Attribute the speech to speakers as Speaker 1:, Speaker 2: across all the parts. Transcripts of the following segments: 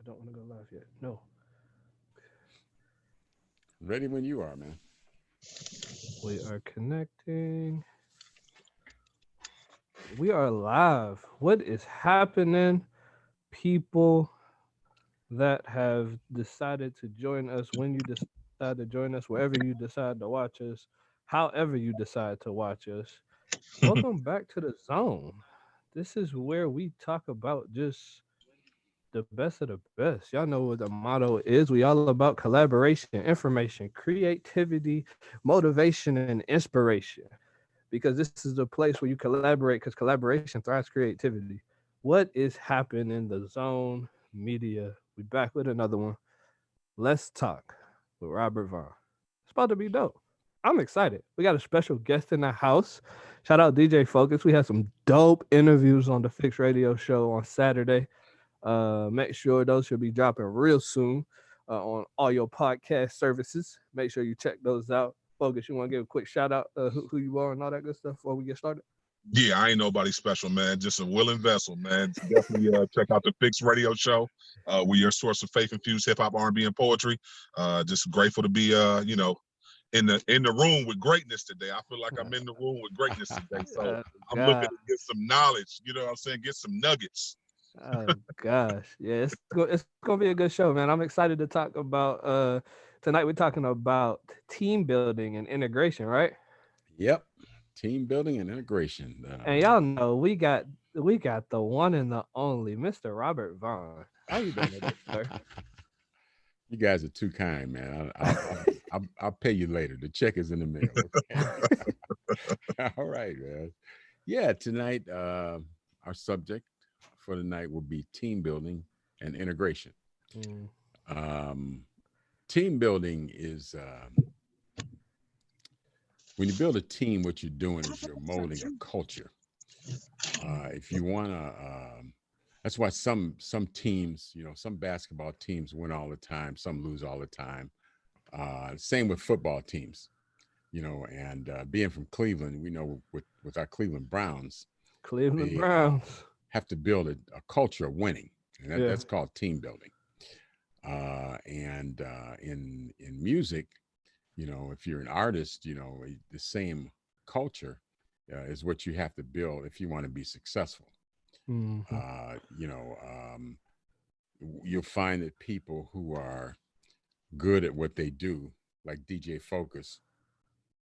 Speaker 1: don't want to go live yet. No.
Speaker 2: Ready when you are, man.
Speaker 1: We are connecting. We are live. What is happening, people that have decided to join us when you decide to join us, wherever you decide to watch us, however you decide to watch us? Welcome back to the zone. This is where we talk about just the best of the best. Y'all know what the motto is. We all about collaboration, information, creativity, motivation, and inspiration. Because this is the place where you collaborate because collaboration thrives creativity. What is happening in the zone media? We back with another one. Let's talk with Robert Vaughn. It's about to be dope. I'm excited. We got a special guest in the house. Shout out DJ Focus. We had some dope interviews on the Fix Radio show on Saturday. Make sure those should be dropping real soon on all your podcast services. Make sure you check those out. Focus, you want to give a quick shout out who you are and all that good stuff before we get started?
Speaker 3: Yeah, I ain't nobody special, man. Just a willing vessel, man. Definitely check out the Fix Radio Show. We your source of faith infused hip hop, R&B, and poetry. Just grateful to be, in the room with greatness today. I feel like I'm in the room with greatness today. So
Speaker 1: Oh,
Speaker 3: I'm looking
Speaker 1: God.
Speaker 3: to get some knowledge. You know what I'm saying? Get some nuggets.
Speaker 1: Oh gosh, yeah, it's gonna be a good show, man. I'm excited to talk about. Tonight we're talking about team building and integration, right?
Speaker 2: Yep. Team building and integration.
Speaker 1: And y'all know we got the one and the only Mr. Robert Vaughn. How you doing today, sir?
Speaker 2: You guys are too kind, man. I'll pay you later. The check is in the mail. Okay? All right, man. Yeah, tonight our subject for the night will be team building and integration.
Speaker 1: Mm,
Speaker 2: Um, Team building is when you build a team, what you're doing is you're molding a culture. If you want to, that's why some teams, some basketball teams win all the time, some lose all the time. Same with football teams, and being from Cleveland, we know with our Cleveland Browns,
Speaker 1: Cleveland
Speaker 2: they
Speaker 1: Browns.
Speaker 2: have to build a culture of winning, and
Speaker 1: Yeah.
Speaker 2: that's called team building. And in music, if you're an artist, the same culture is what you have to build if you want to be successful.
Speaker 1: Hmm.
Speaker 2: Uh, you know, um, you'll find that people who are good at what they do, like DJ Focus,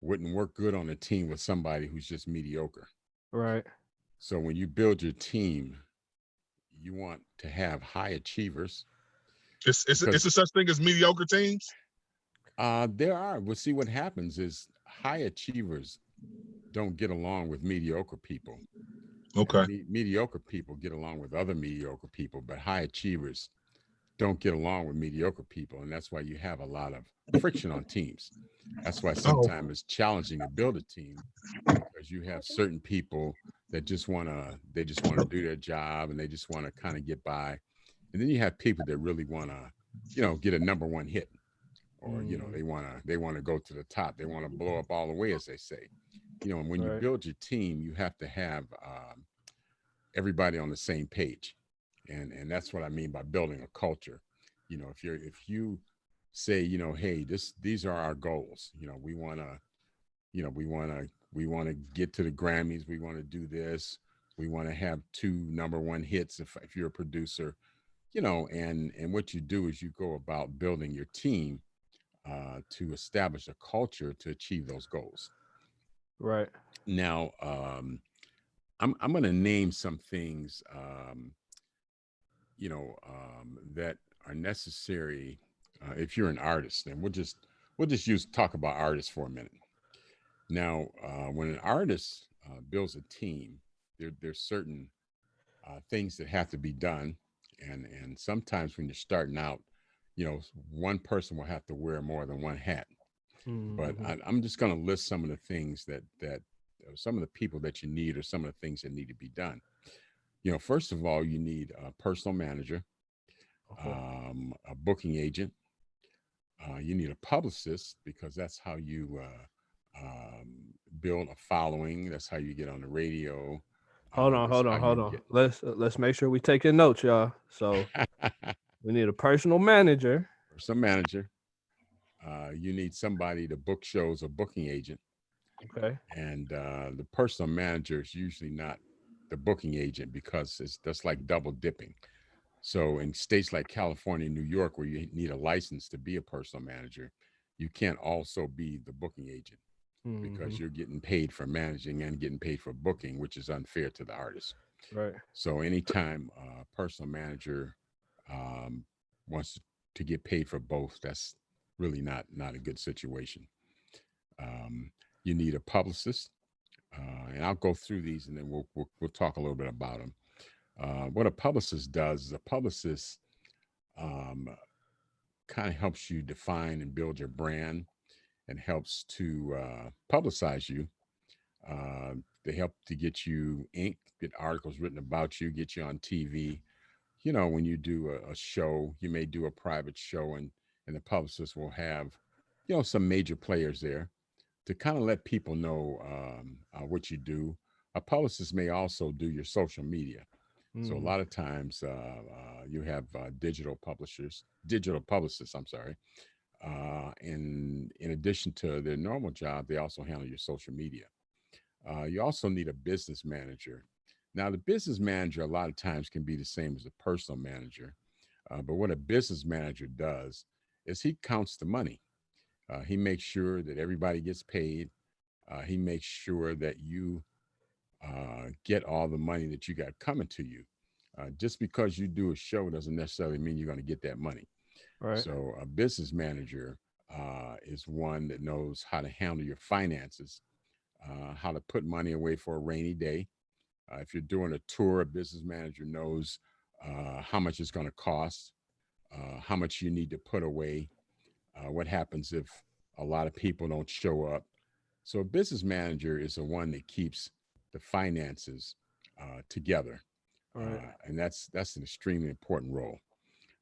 Speaker 2: wouldn't work good on a team with somebody who's just mediocre.
Speaker 1: Right.
Speaker 2: So when you build your team, you want to have high achievers
Speaker 3: It's
Speaker 2: because
Speaker 3: a such thing as mediocre teams.
Speaker 2: there are. We'll see what happens is high achievers don't get along with mediocre people, and
Speaker 3: Okay.
Speaker 2: mediocre people get along with other mediocre people, but high achievers don't get along with mediocre people, and that's why you have a lot of friction on teams. That's why
Speaker 3: Oh,
Speaker 2: sometimes it's challenging to build a team because you have certain people that just want to do their job and they just want to kind of get by, and then you have people that really want to, get a number one hit, or
Speaker 1: Mm,
Speaker 2: they want to go to the top. They want to blow up all the way, as they say. And when you
Speaker 1: right.
Speaker 2: build your team, you have to have everybody on the same page, and that's what I mean by building a culture. If you say, hey, these are our goals. We want to get to the Grammys. We want to do this. We want to have two number one hits. If you're a producer, and what you do is you go about building your team to establish a culture to achieve those goals.
Speaker 1: Right.
Speaker 2: Now, I'm going to name some things, that are necessary if you're an artist, and we'll just use talk about artists for a minute. Now, when an artist builds a team, there's certain things that have to be done, and sometimes when you're starting out, one person will have to wear more than one hat. But
Speaker 1: Hmm.
Speaker 2: I'm just going to list some of the things that some of the people that you need, or some of the things that need to be done. First of all, you need a personal manager,
Speaker 1: Okay.
Speaker 2: a booking agent. You need a publicist because that's how you build a following. That's how you get on the radio.
Speaker 1: Hold on,
Speaker 2: That's
Speaker 1: hold
Speaker 2: how
Speaker 1: on, hold
Speaker 2: you
Speaker 1: on.
Speaker 2: get.
Speaker 1: Let's make sure we taking notes, y'all. So We need a personal manager.
Speaker 2: Personal manager. You need somebody to book shows, a booking agent,
Speaker 1: Okay.
Speaker 2: and the personal manager is usually not the booking agent because it's that's like double dipping. So in states like California and New York, where you need a license to be a personal manager, you can't also be the booking agent
Speaker 1: Hmm.
Speaker 2: because you're getting paid for managing and getting paid for booking, which is unfair to the artist.
Speaker 1: Right.
Speaker 2: So anytime a personal manager um, wants to get paid for both, that's really not a good situation. Um, you need a publicist, and I'll go through these, and then we'll talk a little bit about them. What a publicist does is a publicist um, kind of helps you define and build your brand and helps to publicize you. They help to get you ink, get articles written about you, get you on TV. You know, when you do a show, you may do a private show, and the publicist will have, you know, some major players there to kind of let people know what you do. A publicist may also do your social media. So a
Speaker 1: Mm.
Speaker 2: lot of times you have digital publishers, digital publicists. I'm sorry. And in addition to their normal job, they also handle your social media. You also need a business manager. Now, the business manager a lot of times can be the same as a personal manager, but what a business manager does is he counts the money. He makes sure that everybody gets paid. He makes sure that you get all the money that you got coming to you. Just because you do a show doesn't necessarily mean you're going to get that money.
Speaker 1: Right.
Speaker 2: So, a business manager is one that knows how to handle your finances, how to put money away for a rainy day. If you're doing a tour, a business manager knows how much it's going to cost, how much you need to put away, what happens if a lot of people don't show up. So a business manager is the one that keeps the finances together,
Speaker 1: Right.
Speaker 2: and that's an extremely important role.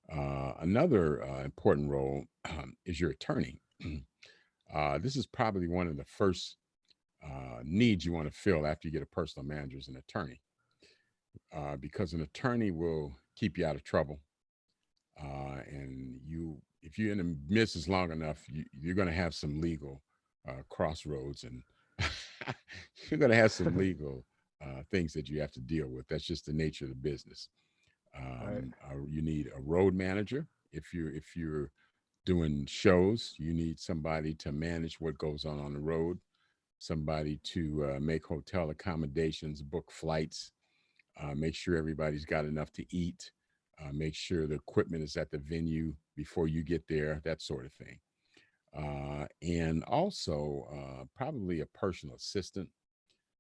Speaker 2: Another important role is your attorney. This is probably one of the first needs you want to fill after you get a personal manager as an attorney, because an attorney will keep you out of trouble. And you, if you're in the business long enough, you're going to have some legal crossroads, and you're going to have some legal things that you have to deal with. That's just the nature of the business.
Speaker 1: Right.
Speaker 2: You need a road manager. If you're doing shows, you need somebody to manage what goes on the road, somebody to make hotel accommodations, book flights, make sure everybody's got enough to eat, make sure the equipment is at the venue before you get there, that sort of thing. And also probably a personal assistant.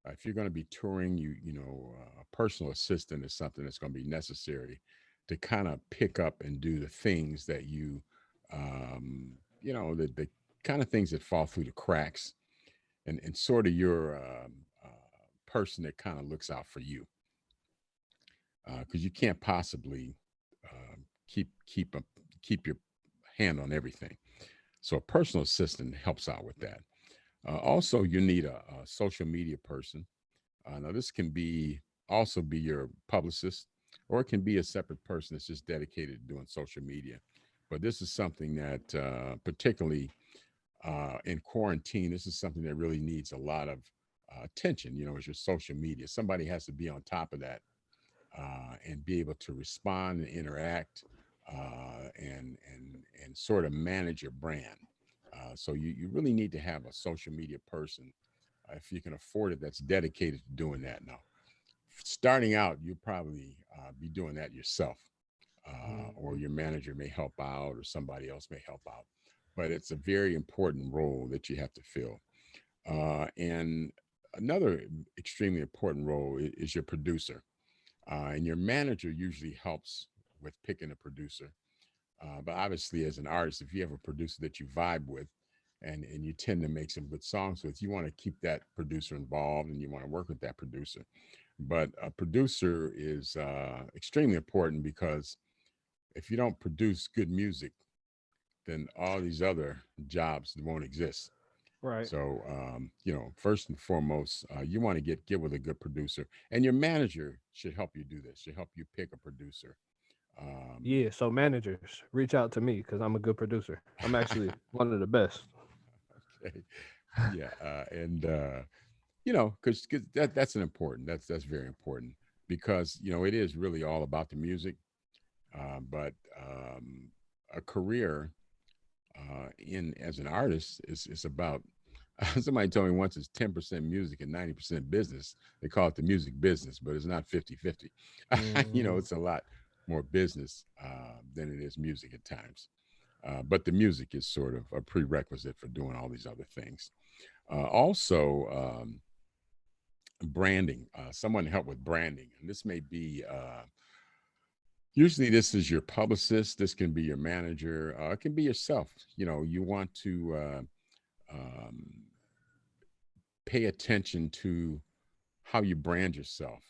Speaker 2: If you're going to be touring, a personal assistant is something that's going to be necessary to kind of pick up and do the things that the kind of things that fall through the cracks, and sort of your person that kind of looks out for you, because you can't possibly keep keep your hand on everything. So a personal assistant helps out with that. Also, you need a social media person. Now, this can be also be your publicist, or it can be a separate person that's just dedicated to doing social media. But this is something that, particularly in quarantine, this is something that really needs a lot of attention. You know, is your social media. Somebody has to be on top of that and be able to respond and interact and sort of manage your brand. So you really need to have a social media person, if you can afford it, that's dedicated to doing that. Now, starting out, you'll probably be doing that yourself, or
Speaker 1: Hmm.
Speaker 2: your manager may help out, or somebody else may help out. But it's a very important role that you have to fill. And another extremely important role is your producer. And your manager usually helps with picking a producer. But obviously, as an artist, if you have a producer that you vibe with, and you tend to make some good songs with, you want to keep that producer involved and you want to work with that producer. But a producer is extremely important because if you don't produce good music, then all these other jobs won't exist.
Speaker 1: Right.
Speaker 2: So, first and foremost, you want to get with a good producer, and your manager should help you do this. Should help you pick a producer. Um,
Speaker 1: Yeah, so managers, reach out to me because I'm a good producer. I'm actually one of the best.
Speaker 2: okay, yeah, and because that's an important that's very important because it is really all about the music, but a career in as an artist is about. Somebody told me once it's 10% music and 90% business. They call it the music business, but it's not 50-50.
Speaker 1: Hmm.
Speaker 2: It's a lot more business than it is music at times. But the music is sort of a prerequisite for doing all these other things. Also, branding, someone to help with branding. And this may be, usually, this is your publicist, this can be your manager, it can be yourself. You want to um, pay attention to how you brand yourself.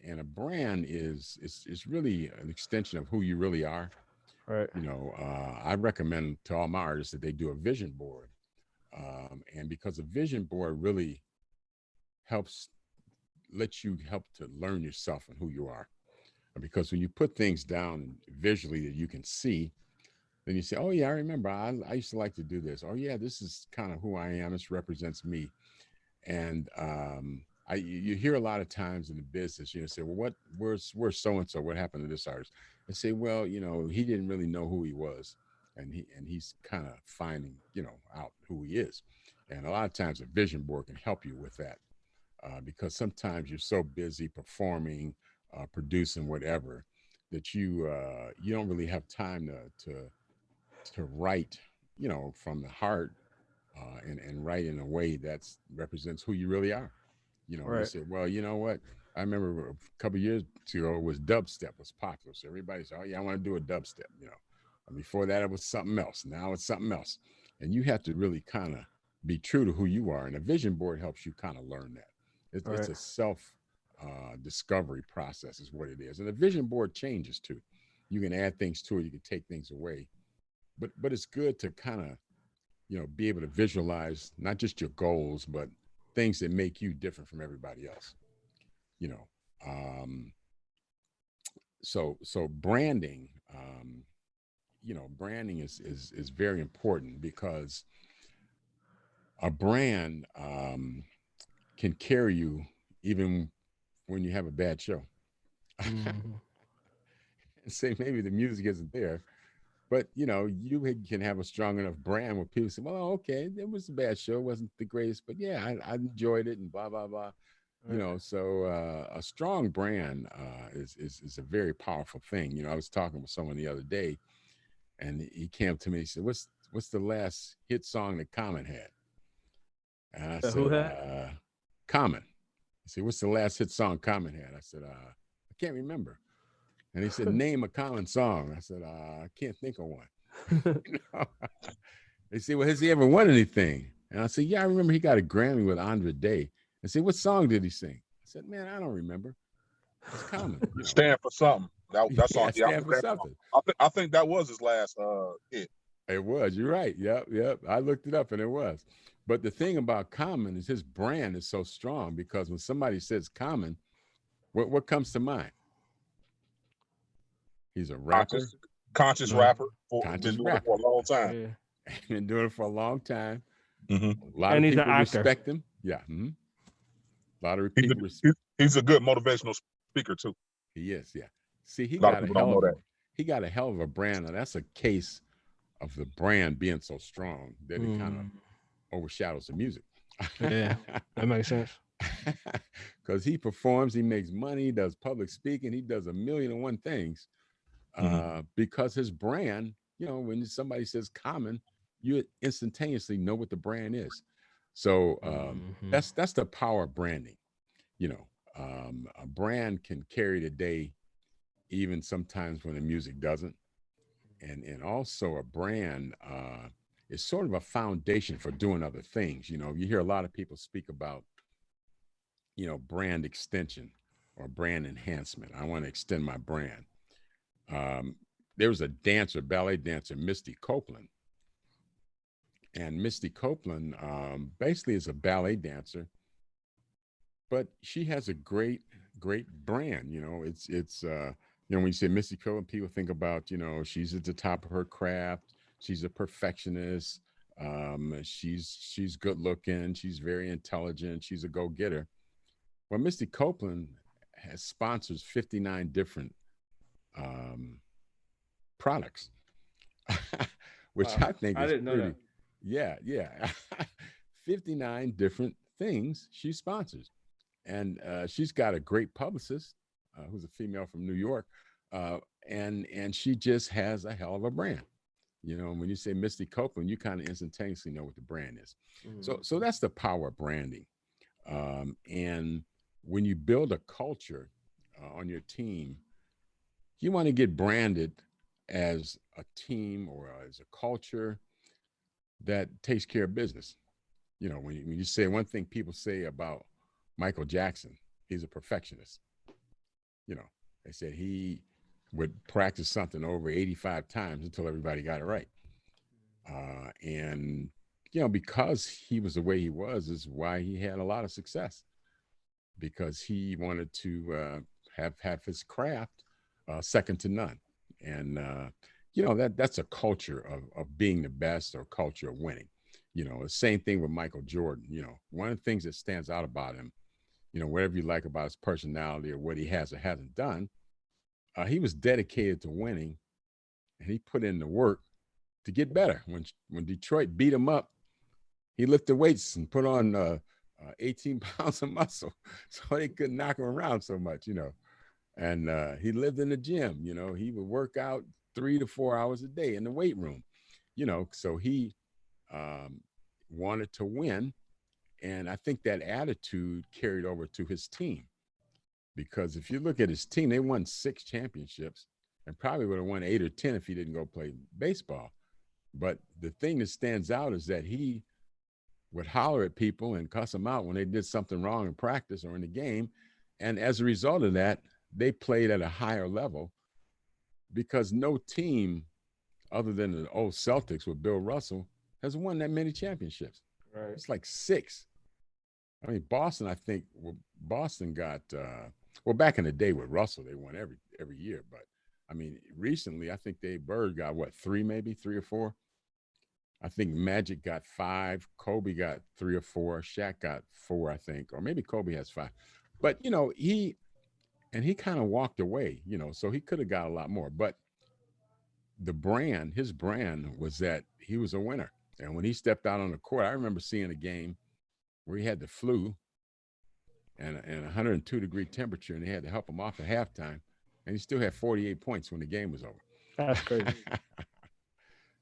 Speaker 2: And a brand is really an extension of who you really are.
Speaker 1: Right.
Speaker 2: I recommend to all my artists that they do a vision board, and because a vision board really helps let you help to learn yourself and who you are. Because when you put things down visually that you can see, then you say, "Oh yeah, I remember. I used to like to do this. Oh yeah, this is kind of who I am. This represents me." And you hear a lot of times in the business, say, "Well, where's so and so? What happened to this artist?" I say, "Well, he didn't really know who he was, and he's kind of finding out who he is." And a lot of times, a vision board can help you with that, because sometimes you're so busy performing, producing, whatever, that you don't really have time to write, from the heart, and write in a way that represents who you really are. You
Speaker 1: Right.
Speaker 2: say, well, you know what? I remember a couple of years ago was dubstep was popular. So everybody said, oh yeah, I want to do a dubstep, And before that, it was something else. Now it's something else. And you have to really kind of be true to who you are. And a vision board helps you kind of learn that. It's
Speaker 1: Right.
Speaker 2: a self discovery process, is what it is. And the vision board changes too. You can add things to it, you can take things away. But it's good to kind of be able to visualize not just your goals, but things that make you different from everybody else. You know, um, so branding, branding is very important because a brand can carry you even when you have a bad show.
Speaker 1: Hmm.
Speaker 2: Say maybe the music isn't there, but you can have a strong enough brand where people say, "Well, okay, it was a bad show, it wasn't the greatest, but yeah, I enjoyed it," and blah blah blah.
Speaker 1: Right.
Speaker 2: So a strong brand is a very powerful thing. I was talking with someone the other day, and he came up to me. He said, "What's the last hit song that Common had?" And I
Speaker 1: Who
Speaker 2: said,
Speaker 1: had?
Speaker 2: "Common." He said, "What's the last hit song Common had?" I said, "I can't remember." And he said, "Name a Common song." I said, "I can't think of one." You know? They say, "Well, has he ever won anything?" And I said, "Yeah, I remember he got a Grammy with Andre Day." I said, "What song did he sing?" I said, "Man, I don't remember. It's Common,
Speaker 3: Stand for something. That's all.
Speaker 2: Yeah,
Speaker 3: Yeah, I'm
Speaker 2: stand for
Speaker 3: looking at it.
Speaker 2: something.
Speaker 3: I think that was his last hit.
Speaker 2: It was. You're right. Yep, yep. I looked it up and it was. But the thing about Common is his brand is so strong because when somebody says Common, what comes to mind? He's a rapper,
Speaker 3: Conscious, conscious
Speaker 1: Hmm.
Speaker 3: rapper for been
Speaker 2: conscious
Speaker 3: doing it for
Speaker 2: rapper.
Speaker 3: a long time.
Speaker 1: Yeah.
Speaker 2: Been doing it for a long time.
Speaker 3: Hmm
Speaker 2: A lot
Speaker 1: And
Speaker 2: of
Speaker 1: he's an
Speaker 2: people
Speaker 1: actor.
Speaker 2: respect him. Yeah. A lot of
Speaker 3: He's a
Speaker 2: people.
Speaker 3: he's a good motivational speaker too.
Speaker 2: He is. Yeah. See, he
Speaker 3: A lot of
Speaker 2: got a
Speaker 3: people don't
Speaker 2: hell
Speaker 3: know
Speaker 2: of a
Speaker 3: that.
Speaker 2: he got a hell of a brand. Now that's a case of the brand being so strong that it kind of
Speaker 1: Mm.
Speaker 2: overshadows the music.
Speaker 1: Yeah, that makes sense.
Speaker 2: Because he performs, he makes money, he does public speaking, he does a million and one things,
Speaker 3: Hmm
Speaker 2: because his brand, when somebody says Common, you instantaneously know what the brand is. So
Speaker 1: Hmm.
Speaker 2: that's the power of branding. You know, a brand can carry the day, even sometimes when the music doesn't. And also a brand is sort of a foundation for doing other things. You hear a lot of people speak about brand extension or brand enhancement. I want to extend my brand. Um, there was a dancer, ballet dancer, Misty Copeland, and Misty Copeland basically is a ballet dancer, but she has a great brand. It's You know, when you say Missy Cohen, people think about, she's at the top of her craft. She's a perfectionist. She's good looking. She's very intelligent. She's a go getter. Well, Misty Copeland has sponsors 59 different um, products, which
Speaker 1: Wow,
Speaker 2: I think
Speaker 1: I
Speaker 2: is
Speaker 1: didn't know
Speaker 2: pretty.
Speaker 1: that.
Speaker 2: Yeah, yeah. 59 different things she sponsors. And she's got a great publicist who's a female from New York. Uh, and she just has a hell of a brand. You know, when you say Misty Copeland, you kind of instantaneously know what the brand is. So
Speaker 1: Mhm.
Speaker 2: that's the power of branding. And when you build a culture on your team, you want to get branded as a team or as a culture that takes care of business. You know, when you say one thing people say about Michael Jackson, he's a perfectionist. You know, they said he would practice something over 85 times until everybody got it right. And, because he was the way he was, is why he had a lot of success because he wanted to have his craft second to none. And, that's a culture of being the best or culture of winning. The same thing with Michael Jordan. One of the things that stands out about him, whatever you like about his personality or what he has or hasn't done, he was dedicated to winning and he put in the work to get better. When Detroit beat him up, he lifted weights and put on 18 pounds of muscle so they couldn't knock him around so much. And he lived in the gym. He would work out 3 to 4 hours a day in the weight room. So he um, wanted to win. And I think that attitude carried over to his team because if you look at his team, they won 6 championships and probably would have won 8 or 10 if he didn't go play baseball. But the thing that stands out is that he would holler at people and cuss them out when they did something wrong in practice or in the game. And as a result of that, they played at a higher level because no team other than the old Celtics with Bill Russell has won that many championships.
Speaker 1: Right.
Speaker 2: It's like 6. I mean, Boston, I think, well, Boston got, well, back in the day with Russell, they won every year. But I mean, recently, I think Bird got what, 3, maybe 3 or 4. I think Magic got 5, Kobe got 3 or 4, Shaq got 4, I think, or maybe Kobe has 5. But he kind of walked away, so he could have got a lot more. But his brand was that he was a winner. And when he stepped out on the court, I remember seeing a game where he had the flu and 102-degree temperature, and they had to help him off at halftime, and he still had 48 points when the game was
Speaker 1: That's crazy.
Speaker 2: over.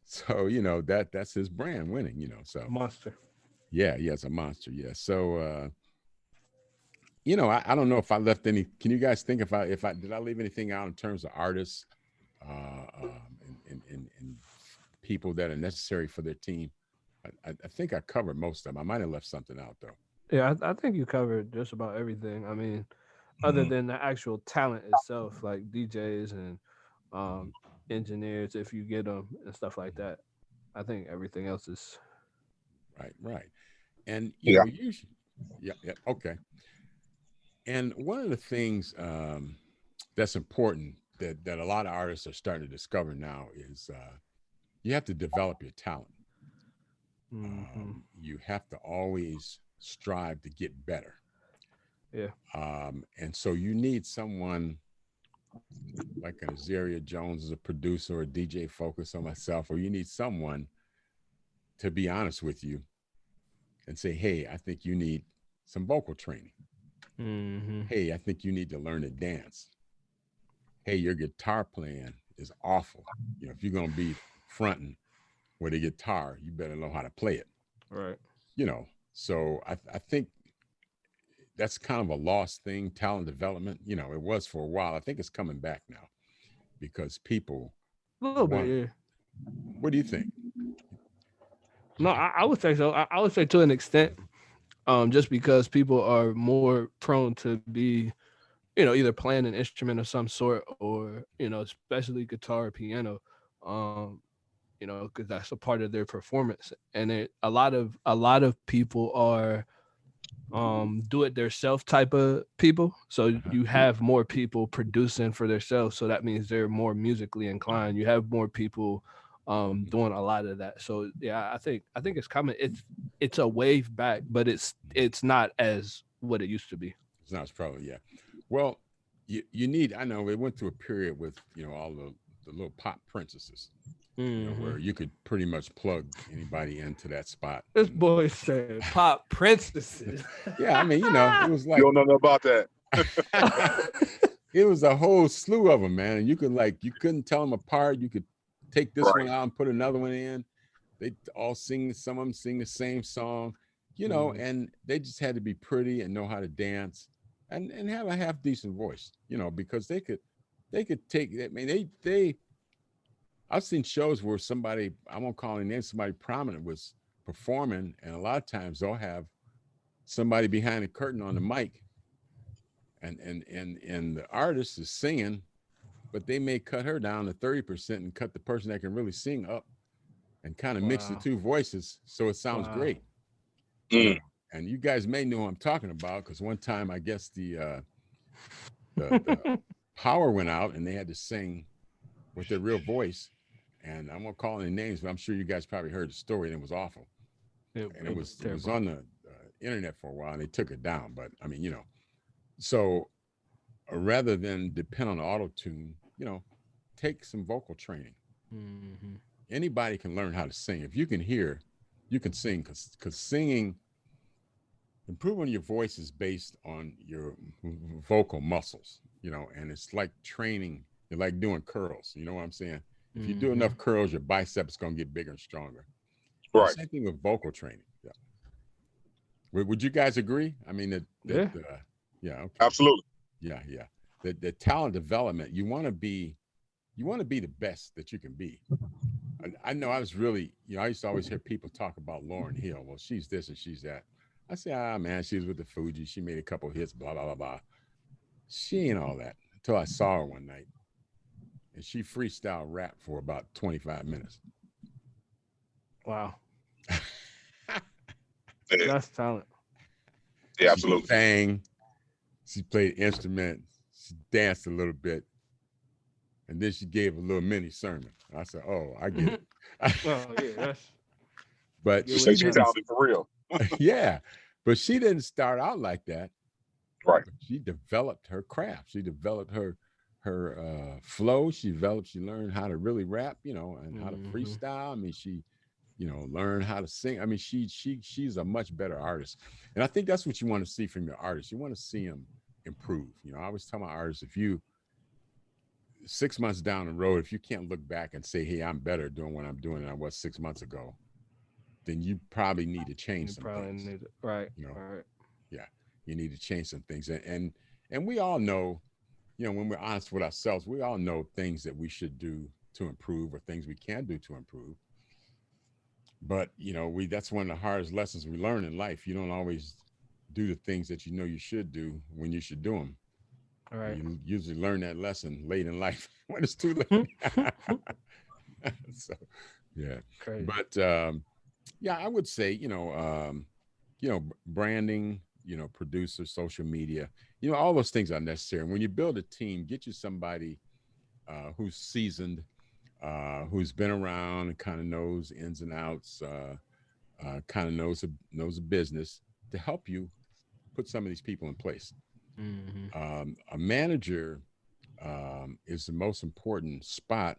Speaker 2: So that's his brand, winning. So
Speaker 1: Monster.
Speaker 2: yeah, it's a monster. Yeah. So I don't know if I left any. Can you guys think if I did I leave anything out in terms of artists and people that are necessary for their team? I think I covered most of them. I might have left something out though.
Speaker 1: Yeah, I think you covered just about everything. I mean, other
Speaker 3: Mhm.
Speaker 1: than the actual talent itself, like DJs and um, engineers, if you get them and stuff like that. I think everything else is
Speaker 2: Right, right. And
Speaker 3: Yeah.
Speaker 2: usually, yeah, yeah, okay. And one of the things that's important that a lot of artists are starting to discover now is you have to develop your talent.
Speaker 1: hmm
Speaker 2: You have to always strive to get better.
Speaker 1: yeah.
Speaker 2: And so you need someone like an Azaria Jones as a producer or a DJ Focus on myself, or you need someone to be honest with you and say, hey, I think you need some vocal training.
Speaker 1: hmm
Speaker 2: Hey, I think you need to learn to dance. Hey, your guitar playing is awful. If you're going to be fronting with a guitar, you better know how to play it.
Speaker 1: Right.
Speaker 2: You know, so I think that's kind of a lost thing, talent development. It was for a while. I think it's coming back now because people
Speaker 1: A little bit,
Speaker 2: want.
Speaker 1: yeah.
Speaker 2: What do you think?
Speaker 1: No, I would say so. I would say to an extent, just because people are more prone to be, either playing an instrument of some sort or, especially guitar or piano, um, because that's a part of their performance. And a lot of people are do it themselves type of people. So
Speaker 2: Uh-huh.
Speaker 1: you have more people producing for themselves. So that means they're more musically inclined. You have more people
Speaker 2: Mhm.
Speaker 1: doing a lot of that. So yeah, I think it's coming. It's a wave back, but it's not as what it used to be.
Speaker 2: It's not probably, yeah. Well, you need. I know we went through a period with all the little pop princesses,
Speaker 1: Hmm.
Speaker 2: where you could pretty much plug anybody into that spot.
Speaker 1: This
Speaker 2: And
Speaker 1: boy said pop princesses.
Speaker 2: yeah, I mean, it was
Speaker 3: You
Speaker 2: like
Speaker 3: don't know nothing about that.
Speaker 2: it was a whole slew of them, man. And you couldn't tell them apart. You could take this one
Speaker 3: Right.
Speaker 2: out and put another one in. They all sing. Some of them sing the same song,
Speaker 1: Mhm.
Speaker 2: and they just had to be pretty and know how to dance, and have a half decent voice, because they could take. I mean, they. I've seen shows where somebody, I won't call any names, somebody prominent was performing, and a lot of times they'll have somebody behind the curtain on the mic, and the artist is singing, but they may cut her down to 30% and cut the person that can really sing up and kind of mix the
Speaker 1: Wow.
Speaker 2: two voices so it sounds
Speaker 1: Wow.
Speaker 2: great. you
Speaker 3: Mm.
Speaker 2: know. And you guys may know who I'm talking about because one time I guess the power went out and they had to sing with their real voice. And I won't call any names, but I'm sure you guys probably heard the story, and it was awful. And
Speaker 1: It was
Speaker 2: it was
Speaker 1: terrible.
Speaker 2: on the internet for a while, and they took it down. But I mean, so rather than depend on auto tune, take some vocal training.
Speaker 1: Hmm.
Speaker 2: Anybody can learn how to sing. If you can hear, you can sing, because singing, improving your voice is based on your vocal muscles, and it's like training. You're like doing curls. You know what I'm saying? If you do
Speaker 1: Hmm.
Speaker 2: enough curls, your biceps going to get bigger and stronger. And the
Speaker 3: Right.
Speaker 2: same thing with vocal training. Yeah. Would you guys agree? I mean,
Speaker 1: Yeah.
Speaker 2: yeah, okay.
Speaker 3: Absolutely.
Speaker 2: Yeah, yeah. The talent development, you want to be the best that you can be. I know I was really, I used to always hear people talk about Lauren Hill. Well, she's this and she's that. I say, man, she was with the Fuji. She made a couple of hits, blah, blah, blah, blah. She ain't all that until I saw her one night and she freestyle rap for about 25 minutes.
Speaker 1: Wow.
Speaker 3: Yeah,
Speaker 1: That's talent.
Speaker 3: yeah,
Speaker 2: She
Speaker 3: absolutely.
Speaker 2: sang, she played instrument, she danced a little bit, and then she gave a little mini sermon. I said, oh, I get it.
Speaker 1: Oh yeah, that's
Speaker 2: But
Speaker 1: get
Speaker 3: You
Speaker 1: what
Speaker 3: say
Speaker 2: she
Speaker 1: you
Speaker 3: she's
Speaker 1: got.
Speaker 2: didn't,
Speaker 3: talented for real.
Speaker 2: yeah, but she didn't start out like that.
Speaker 3: Right.
Speaker 2: She developed her craft. She developed her flow. She learned how to really rap, and how to
Speaker 1: Hmm.
Speaker 2: freestyle. I mean, she, learned how to sing. I mean, she's a much better artist, and I think that's what you want to see from your artist. You want to see them improve. I always tell my artists, if you 6 months down the road, if you can't look back and say, "Hey, I'm better doing what I'm doing than I was 6 months ago," then you probably need to change
Speaker 1: You
Speaker 2: some
Speaker 1: probably
Speaker 2: things.
Speaker 1: need it. Right.
Speaker 2: You know,
Speaker 1: Right.
Speaker 2: yeah, you need to change some things, and we all know, when we're honest with ourselves, we all know things that we should do to improve or things we can do to improve. But we that's one of the hardest lessons we learn in life. You don't always do the things that you know you should do when you should do them.
Speaker 1: Right.
Speaker 2: You usually learn that lesson late in life when it's too late. So yeah,
Speaker 1: Crazy.
Speaker 2: but yeah, I would say branding, producer, social media, all those things are necessary. When you build a team, get you somebody who's seasoned, who's been around and kind of knows ins and outs, kind of knows a business to help you put some of these people in place.
Speaker 1: Hmm.
Speaker 2: A manager is the most important spot,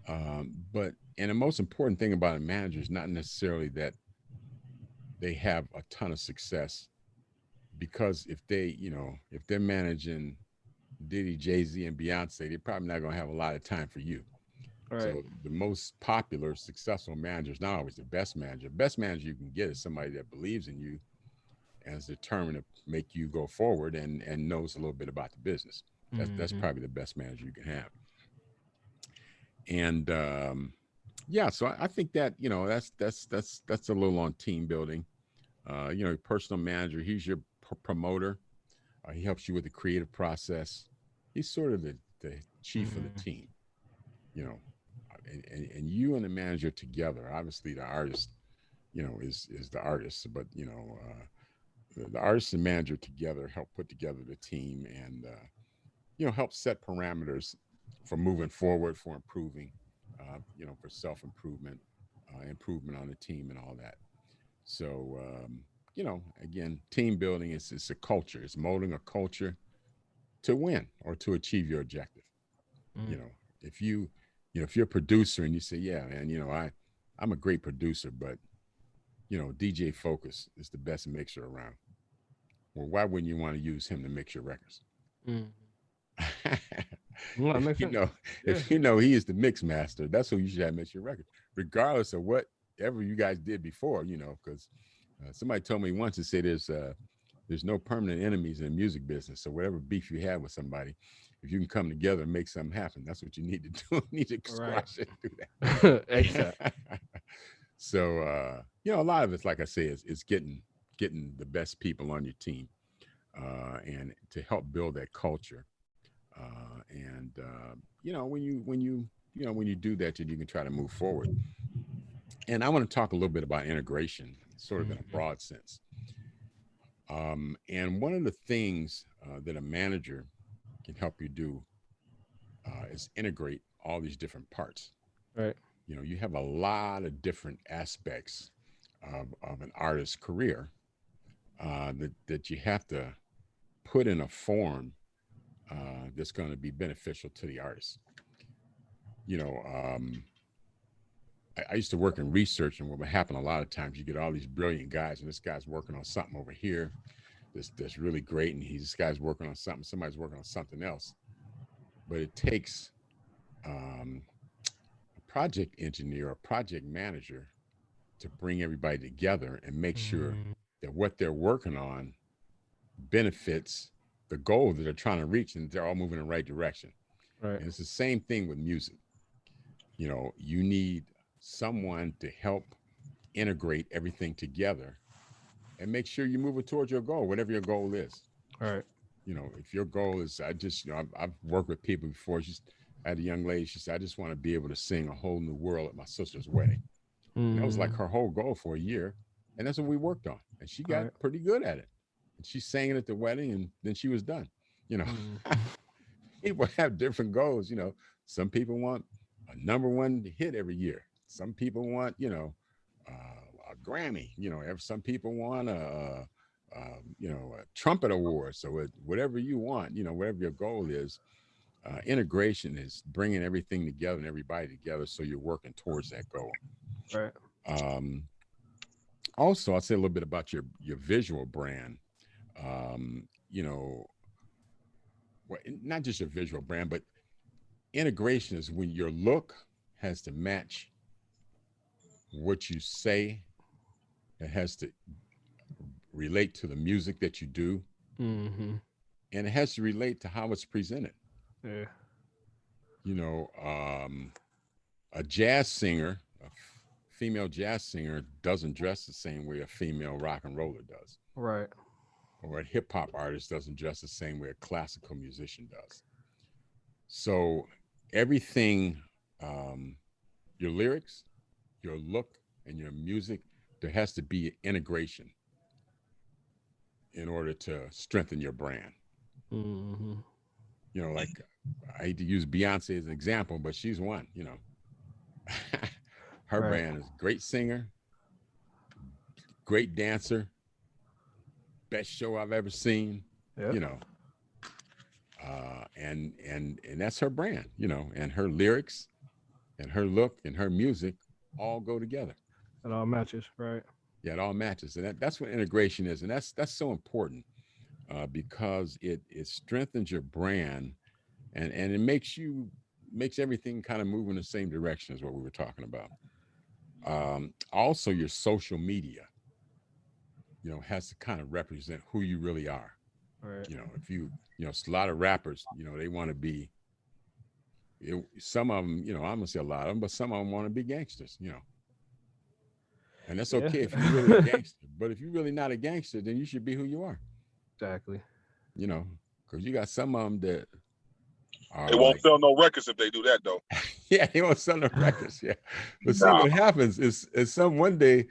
Speaker 2: but and the most important thing about a manager is not necessarily that they have a ton of success, because if they're managing Diddy, Jay Z, and Beyonce, they're probably not going to have a lot of time for you.
Speaker 1: Right.
Speaker 2: So the most popular, successful manager is not always the best manager. Best manager you can get is somebody that believes in you and is determined to make you go forward and knows a little bit about the business. That's
Speaker 1: Hmm.
Speaker 2: probably the best manager you can have. And yeah, so I think that that's a little on team building. Personal manager, he's your promoter. He helps you with the creative process. He's sort of the chief of the
Speaker 1: Hmm.
Speaker 2: team, you know, and you and the manager together. Obviously, the artist, is the artist, but the artist and manager together help put together the team and help set parameters for moving forward, for improving, for self-improvement, improvement on the team and all that. So again, team building is it's a culture. It's molding a culture to win or to achieve your objective.
Speaker 1: Mm.
Speaker 2: You know, if if you're a producer and you say, yeah, man, I'm a great producer, but DJ Focus is the best mixer around. Well, why wouldn't you want to use him to mix your records?
Speaker 1: Mm. Well, that
Speaker 2: if
Speaker 1: makes
Speaker 2: you
Speaker 1: sense.
Speaker 2: know,
Speaker 1: Yeah.
Speaker 2: if you know he is the mix master, that's who you should have mix your record, regardless of whatever you guys did before. Because somebody told me once to say there's no permanent enemies in the music business. So whatever beef you have with somebody, if you can come together and make something happen, that's what you need to do. You need to
Speaker 1: Right.
Speaker 2: squash it, do
Speaker 1: ASAP.
Speaker 2: that. So a lot of it's like I say, is getting the best people on your team, and to help build that culture. And when you do that, then you can try to move forward. And I want to talk a little bit about integration, sort of in a
Speaker 1: Mhm.
Speaker 2: broad sense. And one of the things that a manager can help you do is integrate all these different parts.
Speaker 1: Right.
Speaker 2: You have a lot of different aspects of an artist's career that you have to put in a form that's going to be beneficial to the artist. You know, um, I used to work in research, and what would happen a lot of times, you get all these brilliant guys, and this guy's working on something over here that's really great, and this guy's working on something, somebody's working on something else. But it takes um, a project engineer or project manager to bring everybody together and make sure
Speaker 1: Mm.
Speaker 2: that what they're working on benefits the goal that they're trying to reach, and they're all moving in the right direction.
Speaker 1: Right.
Speaker 2: And it's the same thing with music. You need someone to help integrate everything together and make sure you're moving towards your goal, whatever your goal is.
Speaker 1: Right.
Speaker 2: If your goal is, I've worked with people before. I had a young lady, she said, I just want to be able to sing a whole new world at my sister's wedding. And that was like
Speaker 1: Mm.
Speaker 2: her whole goal for a year. And that's what we worked on. And she got
Speaker 1: Right.
Speaker 2: pretty good at it. And she sang it at the wedding, and then she was done. You know,
Speaker 1: Mm.
Speaker 2: people have different goals. Some people want a number one hit every year. Some people want, a Grammy. Some people want a trumpet award. So whatever you want, whatever your goal is, integration is bringing everything together and everybody together, so you're working towards that goal.
Speaker 1: Right.
Speaker 2: Um, Also, I'll say a little bit about your visual brand. Um, you know, not just your visual brand, but integration is when your look has to match what you say. It has to relate to the music that you do,
Speaker 1: Mm-hmm.
Speaker 2: and it has to relate to how it's presented.
Speaker 1: Yeah.
Speaker 2: You know, a jazz singer, female jazz singer, doesn't dress the same way a female rock and roller does,
Speaker 1: Right.
Speaker 2: or a hip hop artist doesn't dress the same way a classical musician does. So everything, um, your lyrics, your look, and your music, there has to be integration in order to strengthen your brand.
Speaker 1: Mm-hmm.
Speaker 2: Like I hate to use Beyonce as an example, but she's one. Her
Speaker 1: Right.
Speaker 2: brand is great singer, great dancer, best show I've ever seen.
Speaker 1: Yeah.
Speaker 2: You know, and that's her brand. And her lyrics and her look and her music all go together.
Speaker 1: It all matches. Right.
Speaker 2: Yeah, it all matches, and that's what integration is, and that's so important because it strengthens your brand, and it makes everything kind of move in the same direction as what we were talking about. Also, your social media, has to kind of represent who you really are.
Speaker 1: Right.
Speaker 2: If a lot of rappers, they want to be. Some of them, I'm gonna say a lot of them, but some of them want to be gangsters. And that's
Speaker 1: Yeah.
Speaker 2: okay if you're really a gangster. But if you're really not a gangster, then you should be who you are.
Speaker 1: Exactly.
Speaker 2: You know, because you got some of them that
Speaker 3: They
Speaker 2: are
Speaker 3: won't
Speaker 2: like,
Speaker 3: sell no records if they do that though.
Speaker 2: yeah, they want to sell the records. Yeah, but see
Speaker 3: Nah.
Speaker 2: what happens is some one day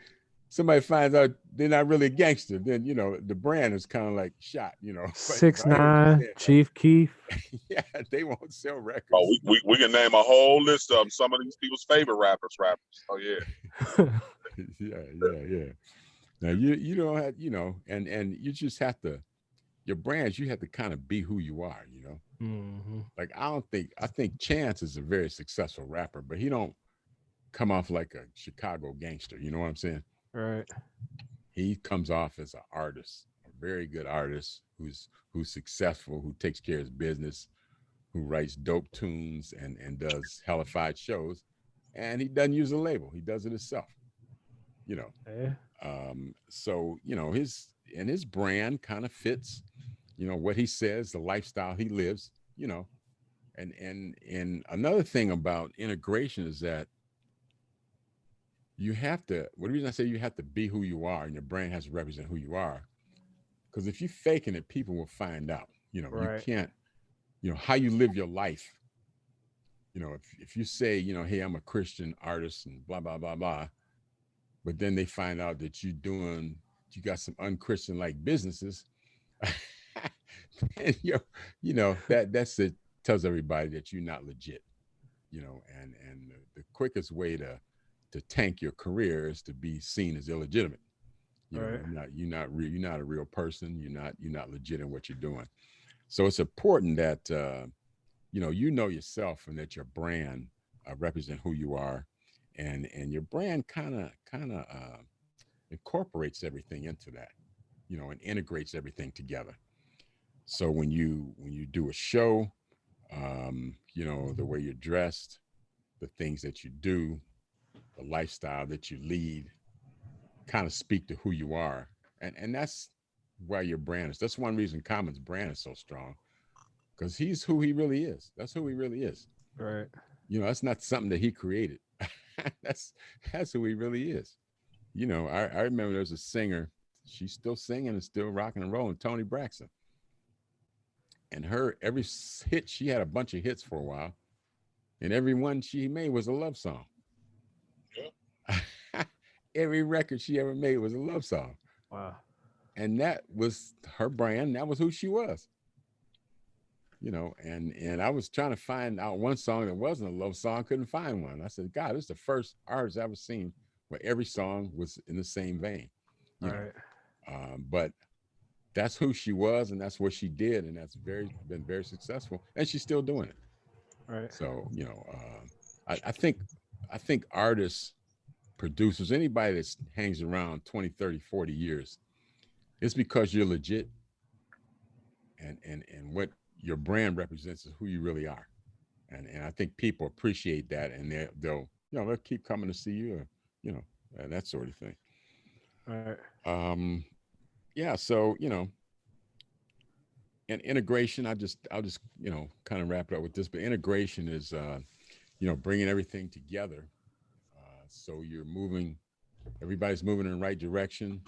Speaker 2: somebody finds out they're not really a gangster, then the brand is kind of like shot. But
Speaker 1: Six
Speaker 2: I hear what you're
Speaker 1: nine,
Speaker 2: saying though.
Speaker 1: Chief Keef.
Speaker 2: Yeah, they won't sell
Speaker 3: Oh,
Speaker 2: records.
Speaker 3: we can name a whole list of them. Some of these people's favorite rappers. Oh yeah.
Speaker 2: Yeah. Now you don't have and you just have to your brands. You have to kind of be who you are.
Speaker 1: Hmm.
Speaker 2: Like I think Chance is a very successful rapper, but he don't come off like a Chicago gangster. You know what I'm saying?
Speaker 1: Right.
Speaker 2: He comes off as an artist, a very good artist who's successful, who takes care of his business, who writes dope tunes and does hellified shows, and he doesn't use a label. He does it himself. You know,
Speaker 1: Yeah.
Speaker 2: so his brand kind of fits. What he says, the lifestyle he lives. And another thing about integration is that you have to. What the reason I say you have to be who you are, and your brand has to represent who you are. Because if you're faking it, people will find out. You
Speaker 1: Right.
Speaker 2: can't. How you live your life. If you say, hey, I'm a Christian artist and blah blah blah blah, but then they find out that you got some unchristian like businesses, and that's it tells everybody that you're not legit. And the quickest way to tank your career is to be seen as illegitimate.
Speaker 1: Right.
Speaker 2: You're not a real person. You're not legit in what you're doing. So it's important that you know yourself and that your brand represent who you are, and your brand kind of incorporates everything into that, and integrates everything together. So when you do a show, the way you're dressed, the things that you do, the lifestyle that you lead, kind of speak to who you are, and that's why your brand is. That's one reason Common's brand is so strong because he's who he really is. That's who he really is.
Speaker 1: Right.
Speaker 2: That's not something that he created. that's that's who he really is. I remember there's a singer. She's still singing and still rocking and rolling. Tony Braxton, and her every hit she had a bunch of hits for a while, and every one she made was a love song.
Speaker 3: Yeah.
Speaker 2: Every record she ever made was a love song,
Speaker 1: Wow.
Speaker 2: and that was her brand. That was who she was. And I was trying to find out one song that wasn't a love song. Couldn't find one. I said, God, this is the first artist I've ever seen where every song was in the same vein. You know,
Speaker 1: Right.
Speaker 2: but that's who she was, and that's what she did, and that's been very successful, and she's still doing it.
Speaker 1: Right.
Speaker 2: So I think artists, producers, anybody that hangs around 20, 30, 40 years, it's because you're legit, and what your brand represents is who you really are. And I think people appreciate that, and they'll keep coming to see you, or, that sort of thing.
Speaker 1: Right.
Speaker 2: Um, yeah, so and integration. I'll just kind of wrap it up with this, but integration is bringing everything together. So everybody's moving in the right direction.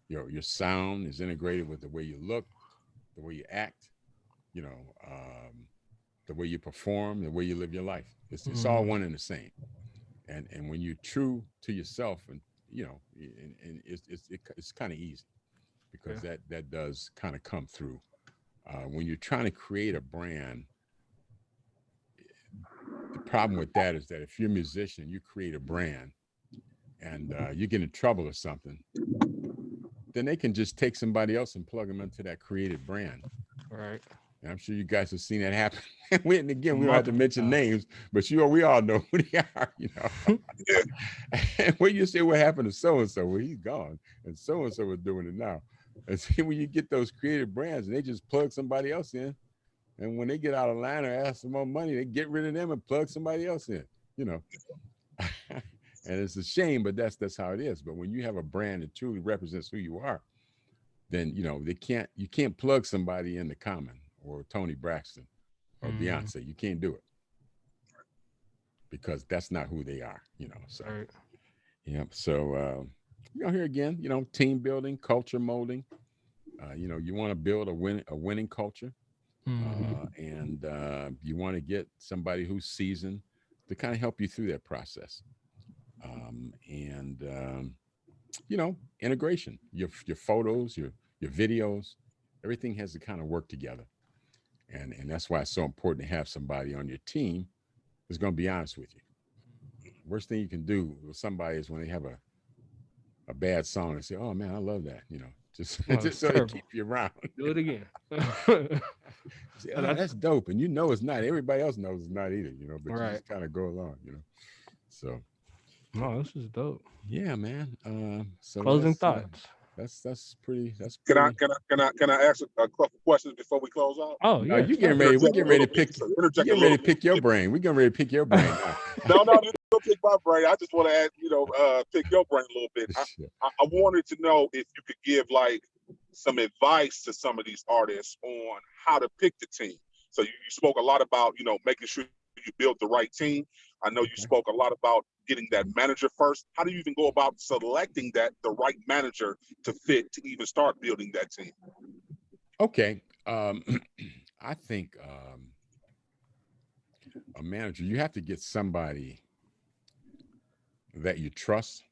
Speaker 2: Your sound is integrated with the way you look, the way you act, you know, the way you perform, the way you live your life. It's all
Speaker 1: Mm.
Speaker 2: one and the same. And when you're true to yourself, and it's kind of easy because
Speaker 1: Yeah.
Speaker 2: that does kind of come through. When you're trying to create a brand, the problem with that is that if you're a musician, you create a brand, and you get in trouble or something, then they can just take somebody else and plug them into that created brand.
Speaker 1: Right.
Speaker 2: And I'm sure you guys have seen that happen. And again, we don't have to
Speaker 1: Multiple
Speaker 2: mention
Speaker 1: times.
Speaker 2: names, but we all know who they are.
Speaker 3: Yeah.
Speaker 2: And when you say what happened to so and so, well, he's gone, and so is doing it now. And see, when you get those creative brands, and they just plug somebody else in, and when they get out of line or ask for more money, they get rid of them and plug somebody else in. You know, and it's a shame, but that's how it is. But when you have a brand that truly represents who you are, then you can't plug somebody into Common or Tony Braxton or
Speaker 1: Mm.
Speaker 2: Beyonce. You can't do it because that's not who they are. So
Speaker 1: Right.
Speaker 2: yeah. So here again, team building, culture molding. You want to build a winning culture,
Speaker 1: Mm.
Speaker 2: and you want to get somebody who's seasoned to kind of help you through that process. And integration. Your photos, your videos, everything has to kind of work together. And that's why it's so important to have somebody on your team who's going to be honest with you. Worst thing you can do with somebody is when they have a bad song and say, "Oh man, I love that," just
Speaker 1: Oh,
Speaker 2: just
Speaker 1: it's
Speaker 2: so they
Speaker 1: terrible.
Speaker 2: keep you around.
Speaker 1: Do it again.
Speaker 2: Say, "Oh,
Speaker 1: That's
Speaker 2: that's dope," and it's not. Everybody else knows it's not either, but you
Speaker 1: right.
Speaker 2: just kind of go along. So
Speaker 1: No, this is dope.
Speaker 2: yeah, man. So
Speaker 1: Closing thoughts.
Speaker 2: that's
Speaker 3: Can I
Speaker 2: pretty.
Speaker 3: can I can I can I ask a couple questions before we close out?
Speaker 1: Oh
Speaker 2: No,
Speaker 1: yeah,
Speaker 2: you getting
Speaker 1: sure.
Speaker 2: ready. We
Speaker 3: Interject a
Speaker 2: getting ready
Speaker 3: little
Speaker 2: to
Speaker 3: bit.
Speaker 2: pick.
Speaker 3: So
Speaker 2: We
Speaker 3: interject a
Speaker 2: getting ready
Speaker 3: little
Speaker 2: to
Speaker 3: bit.
Speaker 2: pick your brain. We getting ready to pick your brain now.
Speaker 3: No, you don't pick my brain. I just want to add, pick your brain a little bit. I wanted to know if you could give like some advice to some of these artists on how to pick the team. So you spoke a lot about, making sure you build the right team. I know you
Speaker 2: Okay.
Speaker 3: spoke a lot about getting that manager first. How do you even go about selecting the right manager to fit to even start building that team?
Speaker 2: Okay. I think a manager, you have to get somebody that you trust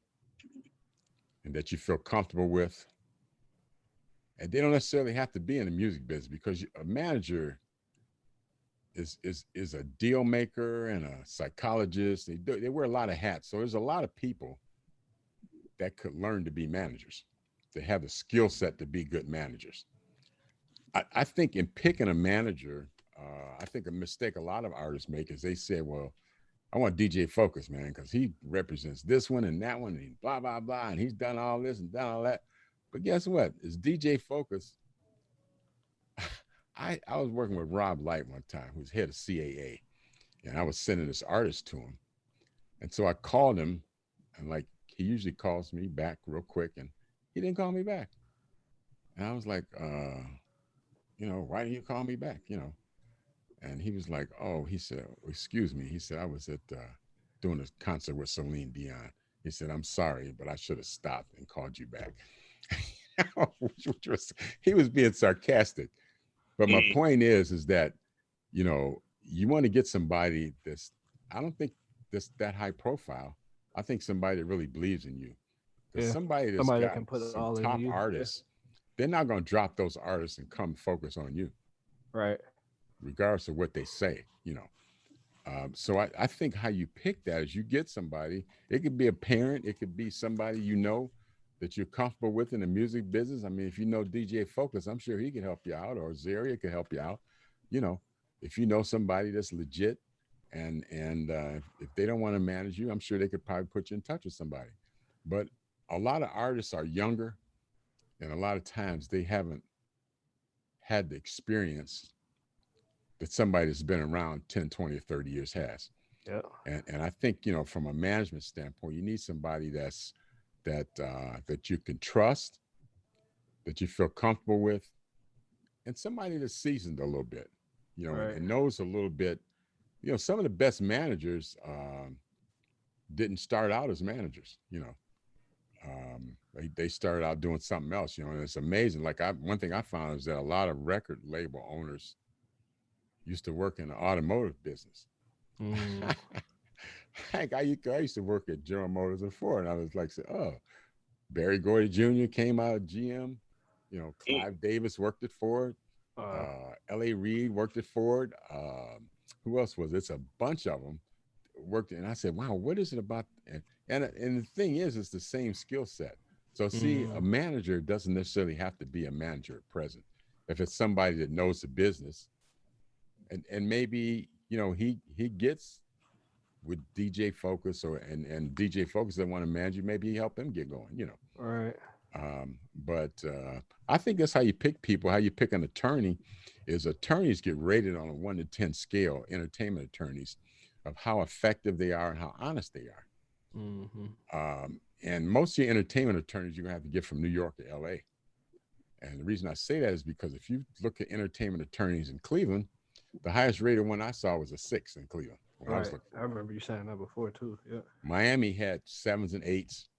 Speaker 2: and that you feel comfortable with. And they don't necessarily have to be in the music business because a manager is a deal maker and a psychologist. They wear a lot of hats. So there's a lot of people that could learn to be managers. They have the skill set to be good managers. I think in picking a manager, I think a mistake a lot of artists make is they say, well, I want DJ Focus, man, because he represents this one and that one and blah, blah, blah. And he's done all this and done all that. But guess what? It's DJ Focus. I was working with Rob Light one time, who's head of CAA, and I was sending this artist to him. And so I called him, and like he usually calls me back real quick, and he didn't call me back. And I was like, why didn't you call me back? And he was like, oh, he said, excuse me. He said, I was at doing a concert with Celine Dion. He said, I'm sorry, but I should have stopped and called you back. He was being sarcastic. But my
Speaker 3: Mm,
Speaker 2: point is that, you want to get somebody I don't think this that high profile. I think somebody that really believes in you. Because
Speaker 1: Yeah.
Speaker 2: somebody that's
Speaker 1: Somebody that
Speaker 2: got
Speaker 1: can put it
Speaker 2: some
Speaker 1: all into
Speaker 2: top
Speaker 1: you. Yeah.
Speaker 2: artists, they're not going to drop those artists and come focus on you,
Speaker 1: Right.
Speaker 2: regardless of what they say. So I think how you pick that is you get somebody. It could be a parent. It could be somebody that you're comfortable with in the music business. I mean, if you know DJ Focus, I'm sure he can help you out, or Zaria could help you out. You know, if you know somebody that's legit, and if they don't want to manage you, I'm sure they could probably put you in touch with somebody. But a lot of artists are younger, and a lot of times they haven't had the experience that somebody that's been around 10, 20, or 30 years has.
Speaker 1: Yeah.
Speaker 2: And I think, from a management standpoint, you need somebody that you can trust, that you feel comfortable with, and somebody that's seasoned a little bit,
Speaker 1: Right.
Speaker 2: and knows a little bit. Some of the best managers didn't start out as managers. They started out doing something else. And it's amazing. Like one thing I found is that a lot of record label owners used to work in the automotive business.
Speaker 1: Mm.
Speaker 2: Heck, I used to work at General Motors and Ford, and I was like, oh, Barry Gordy Jr. came out of GM.
Speaker 3: mm,
Speaker 2: Clive Davis worked at Ford.
Speaker 1: Uh,
Speaker 2: L.A. Reid worked at Ford. Who else was it? It's a bunch of them worked. And I said, wow, what is it about? And the thing is, it's the same skill set. So see, a
Speaker 1: mm.
Speaker 2: manager doesn't necessarily have to be a manager at present. If it's somebody that knows the business, and maybe he gets with DJ Focus and DJ Focus that want to manage you, maybe he help him get going.
Speaker 1: Right.
Speaker 2: But I think that's how you pick people. How you pick an attorney is attorneys get rated on a 1 to 10 scale, entertainment attorneys, of how effective they are and how honest they
Speaker 1: Mm-hmm.
Speaker 2: are. And most of your entertainment attorneys you're gonna have to get from New York to LA. And the reason I say that is because if you look at entertainment attorneys in Cleveland, the highest rated one I saw was a 6 in Cleveland when I was
Speaker 1: Right.
Speaker 2: looking
Speaker 1: I
Speaker 2: for one.
Speaker 1: remember you saying that before too. Yeah.
Speaker 2: Miami had 7s and 8s.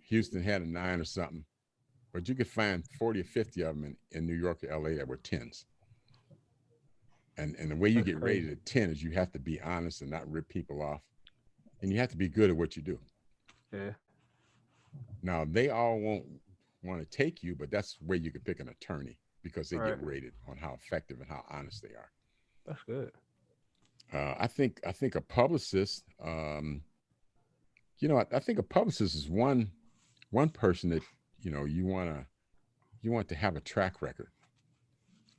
Speaker 2: Houston had a 9 or something. But you could find 40 or 50 of them in New York or LA that were 10s. And the way you
Speaker 1: That's
Speaker 2: get rated
Speaker 1: crazy.
Speaker 2: at 10 is you have to be honest and not rip people off. And you have to be good at what you do.
Speaker 1: Yeah.
Speaker 2: Now they all won't want to take you, but that's where you could pick an attorney because they
Speaker 1: Right.
Speaker 2: get rated on how effective and how honest they are.
Speaker 1: That's good.
Speaker 2: I think a publicist, I think a publicist is one person that you want to have a track record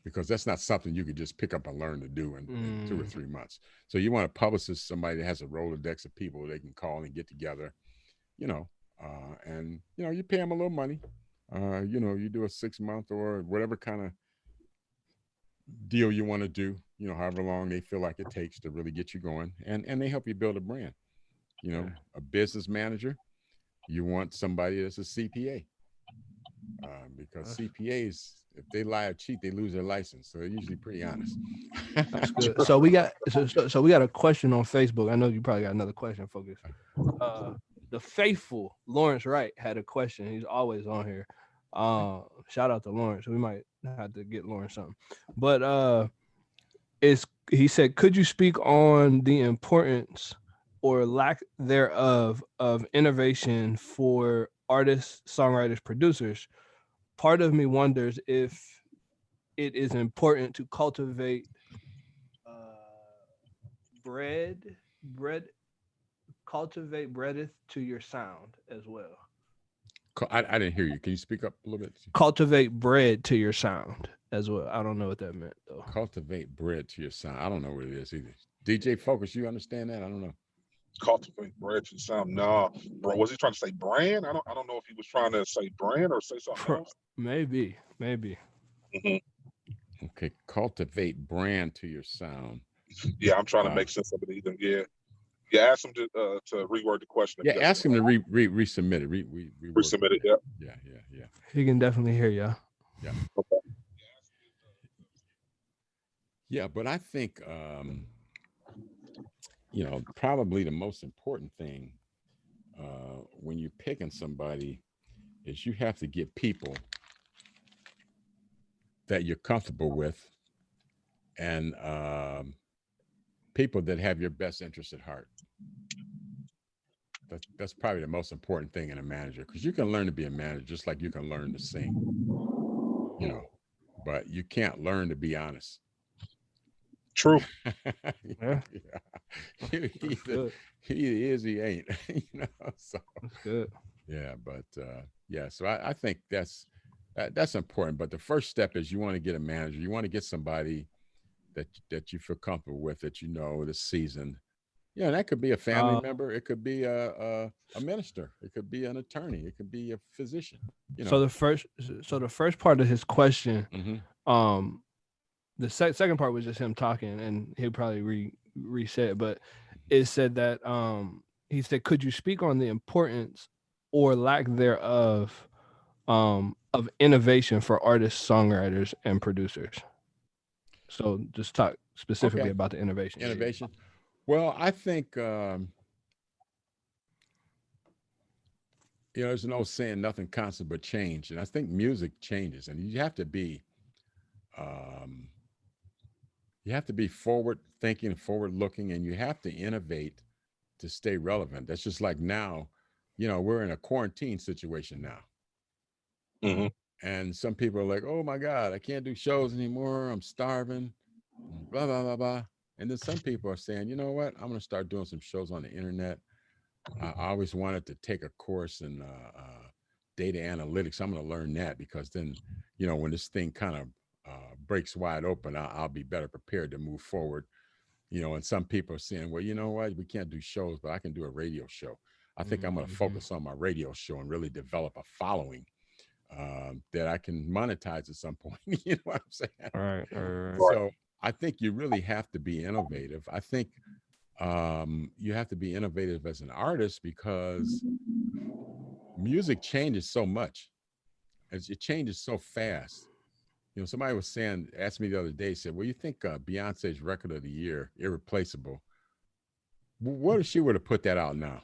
Speaker 2: because that's not something you could just pick up and learn to do in 2 or 3 months. So you want a publicist, somebody that has a Rolodex of people they can call and get together, you know, and you pay them a little money. You do a 6 month or whatever kind of deal you want to do. However long they feel like it takes to really get you going, and they help you build a brand.
Speaker 1: Yeah.
Speaker 2: A business manager, you want somebody that's a CPA because
Speaker 1: That's,
Speaker 2: CPAs, if they lie or cheat, they lose their license. So they're usually pretty honest.
Speaker 1: that's good. So we got so we got a question on Facebook. I know you probably got another question, Focus. Uh, the faithful Lawrence Wright had a question. He's always on here. Shout out to Lawrence. We might have to get Lawrence something. But is he said, could you speak on the importance or lack thereof of innovation for artists, songwriters, producers? Part of me wonders if it is important to cultivate uh, bread, bread, cultivate breadeth to your sound as well.
Speaker 2: I didn't hear you. Can you speak up a little bit?
Speaker 1: Cultivate bread to your sound as well. I don't know what that meant though.
Speaker 2: Cultivate bread to your sound. I don't know what it is either. DJ Focus, you understand that? I don't know.
Speaker 3: Cultivate brand to sound. Nah, bro. Was he trying to say brand? I don't know if he was trying to say brand or say something else.
Speaker 1: Maybe.
Speaker 3: Hmm.
Speaker 2: Okay, cultivate brand to your sound.
Speaker 3: Yeah, I'm trying to
Speaker 2: Uh,
Speaker 3: make sense of it. Either. Yeah, yeah. Ask him to reword the question if
Speaker 2: yeah,
Speaker 3: he doesn't
Speaker 2: ask him
Speaker 3: know.
Speaker 2: to resubmit it. Rework it.
Speaker 3: Resubmit it. Yeah.
Speaker 2: Yeah.
Speaker 1: He can definitely hear y'all.
Speaker 2: Yeah.
Speaker 3: Okay.
Speaker 2: Yeah, but I think probably the most important thing when you're picking somebody is you have to get people that you're comfortable with and people that have your best interest at heart. That's probably the most important thing in a manager because you can learn to be a manager just like you can learn to sing, you
Speaker 3: Mhm.
Speaker 2: know, but you can't learn to be honest.
Speaker 3: True.
Speaker 2: Yeah.
Speaker 1: Yeah,
Speaker 2: he
Speaker 1: that's
Speaker 2: either
Speaker 1: good.
Speaker 2: he either is he ain't, So
Speaker 1: That's good.
Speaker 2: yeah, but yeah, so I think that's important. But the first step is you want to get a manager. You want to get somebody that you feel comfortable with, that the seasoned. Yeah, that could be a family
Speaker 1: Uh,
Speaker 2: member. It could be a minister. It could be an attorney. It could be a physician. You
Speaker 1: so
Speaker 2: know.
Speaker 1: the first, so the first part of his question,
Speaker 2: Mm-hmm.
Speaker 1: um, the second part was just him talking, and he'll probably reset. But it said that he said, could you speak on the importance or lack thereof of innovation for artists, songwriters, and producers? So just talk specifically
Speaker 2: Okay.
Speaker 1: about the innovation. Yeah, yeah.
Speaker 2: Innovation. Well, I think there's an old saying, "Nothing constant but change," and I think music changes, and um, you have to be forward thinking, forward looking, and you have to innovate to stay relevant. That's just like now, we're in a quarantine situation now.
Speaker 3: Hmm.
Speaker 2: And some people are like, oh my God, I can't do shows anymore. I'm starving, blah, blah, blah, blah. And then some people are saying, you know what? I'm going to start doing some shows on the internet. I always wanted to take a course in data analytics. I'm going to learn that because then, when this thing kind of breaks wide open, I'll be better prepared to move forward. And some people are saying, well, you know what? We can't do shows, but I can do a radio show. I think I'm going to
Speaker 1: Mhm.
Speaker 2: focus on my radio show and really develop a following that I can monetize at some point. You know what I'm saying?
Speaker 1: All right.
Speaker 3: Right.
Speaker 2: So I think you really have to be innovative. I think you have to be innovative as an artist because music changes so much. It changes so fast. Somebody was asked me the other day, said, well, you think Beyonce's record of the year, Irreplaceable, what if she were to put that out now?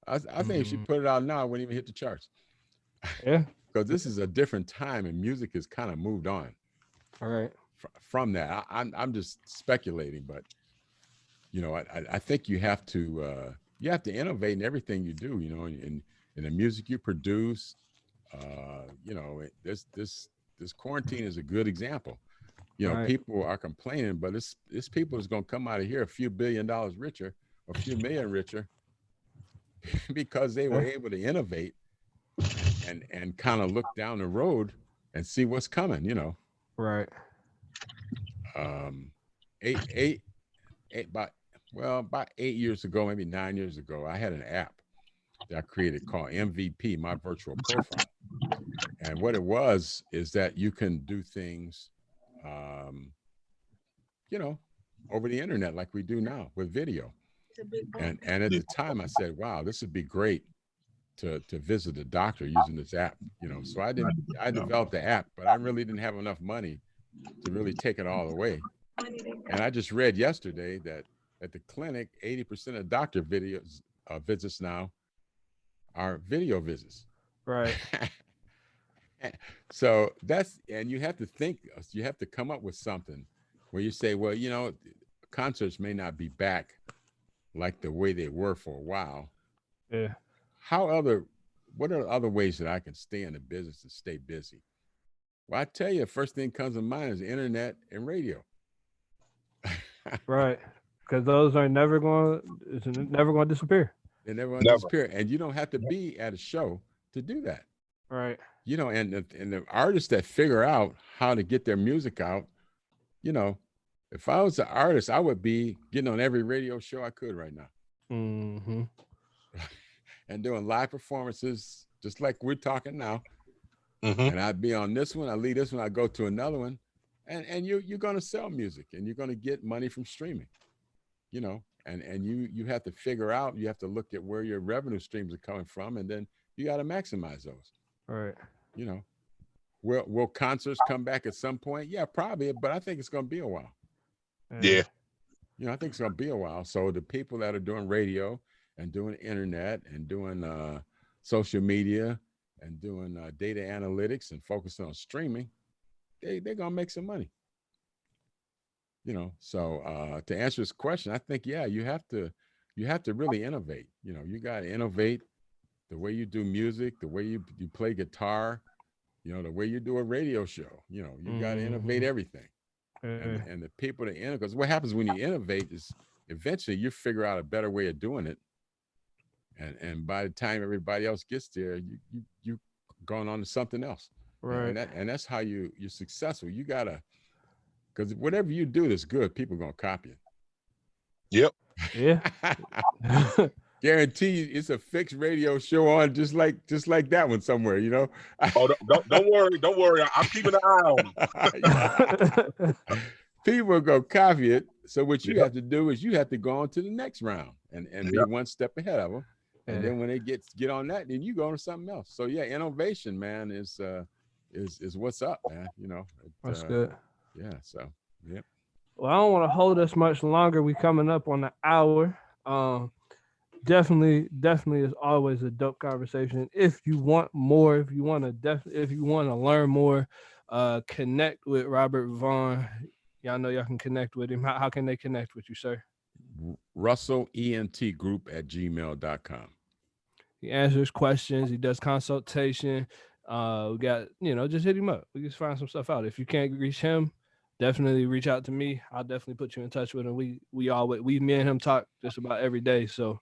Speaker 2: I think if she
Speaker 1: Mhm.
Speaker 2: put it out now, it wouldn't even hit the charts
Speaker 1: Yeah.
Speaker 2: because this is a different time and music has kind of moved on
Speaker 1: All right.
Speaker 2: from that. I'm just speculating, but I think you have to innovate in everything you do. And and the music you produce. This quarantine is a good example.
Speaker 1: Right.
Speaker 2: People are complaining, but this people is going to come out of here a few $1 billion richer, a few million richer, because they were
Speaker 1: Yeah.
Speaker 2: able to innovate and kind of look down the road and see what's coming.
Speaker 1: Right.
Speaker 2: Um, eight, eight, eight, about 8 years ago, maybe 9 years ago, I had an app that I created called MVP, my virtual profile. And what it was is that you can do things, um, you know, over the internet like we do now with video. And at
Speaker 3: Yeah.
Speaker 2: the time, I said, "Wow, this would be great to visit a doctor using this app." So I developed the app, but I really didn't have enough money to really take it all away. And I just read yesterday that at the clinic, 80% of doctor videos visits now are video visits.
Speaker 1: Right.
Speaker 2: So and you have to think, you have to come up with something where you say, well, concerts may not be back like the way they were for a while.
Speaker 1: Yeah.
Speaker 2: How what are other ways that I can stay in the business and stay busy? Well, I tell you, first thing comes to mind is internet and radio.
Speaker 1: Right. Because those are never going. It's never going to disappear.
Speaker 2: They never want to
Speaker 3: Never.
Speaker 2: disappear, and you don't have to be at a show to do that.
Speaker 1: Right.
Speaker 2: And the artists that figure out how to get their music out, you know, if I was an artist, I would be getting on every radio show I could right now
Speaker 1: Mm-hmm.
Speaker 2: and doing live performances just like we're talking now.
Speaker 3: Hmm.
Speaker 2: And I'd be on this one, I leave this one, I go to another one, and you're going to sell music and you're going to get money from streaming, and you have to figure out, you have to look at where your revenue streams are coming from, and then you got to maximize those.
Speaker 1: Right.
Speaker 2: You know, will concerts come back at some point? Yeah, probably, but I think it's going to be a while.
Speaker 3: Yeah.
Speaker 2: I think it's going to be a while. So the people that are doing radio and doing internet and doing social media and doing data analytics and focusing on streaming, they're going to make some money. So to answer this question, I think, yeah, you have to really innovate. You got to innovate the way you do music, the way you play guitar, the way you do a radio show. You got to innovate
Speaker 1: Mm-hmm.
Speaker 2: everything.
Speaker 1: Yeah.
Speaker 2: And the people that innovate, because what happens when you innovate is eventually you figure out a better way of doing it, and by the time everybody else gets there, you gone on to something else.
Speaker 1: Right.
Speaker 2: And that's how you're successful. You gotta, because whatever you do that's good, people are gonna copy
Speaker 3: Yep.
Speaker 1: Yeah.
Speaker 2: it. Guarantee you, it's a fixed radio show on just like that one somewhere.
Speaker 3: Oh, don't worry. Don't worry. I'm keeping an eye on them.
Speaker 2: People are gonna copy it. So what you
Speaker 3: Yep.
Speaker 2: have to do is you have to go on to the next round and be
Speaker 3: Yep.
Speaker 2: one step ahead of them. And
Speaker 1: Yeah.
Speaker 2: then when they get on that, then you go on to something else. So yeah, innovation, man, is what's up, man.
Speaker 1: That's good.
Speaker 2: Yeah. So yeah.
Speaker 1: Well, I don't want to hold us much longer. We coming up on the hour. Definitely is always a dope conversation. If you want more, if you want to learn more, connect with Robert Vaughn. Y'all know y'all can connect with him. How can they connect with you, sir?
Speaker 2: RussellENTGroup@gmail.com.
Speaker 1: He answers questions. He does consultation. We got, just hit him up. We just find some stuff out. If you can't reach him, definitely reach out to me. I'll definitely put you in touch with him. Me and him talk just about every day. So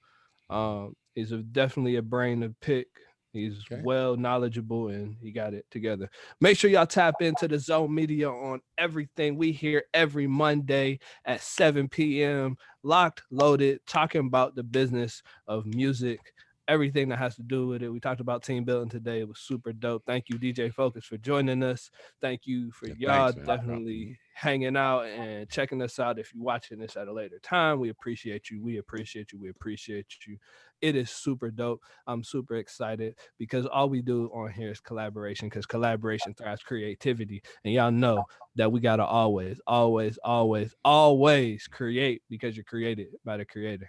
Speaker 1: he's definitely a brain to pick. He's
Speaker 2: Okay.
Speaker 1: well knowledgeable and he got it together. Make sure y'all tap into the Zone Media on everything. We here every Monday at 7 p.m. Locked, loaded, talking about the business of music, everything that has to do with it. We talked about team building today. It was super dope. Thank you, DJ Focus, for joining us. Thank you for y'all
Speaker 2: Thanks, man.
Speaker 1: definitely hanging out and checking us out. If you're watching this at a later time, we appreciate you. We appreciate you. We appreciate you. It is super dope. I'm super excited because all we do on here is collaboration, because collaboration thrives creativity. And y'all know that we got to always, always, always, always create, because you're created by the creator.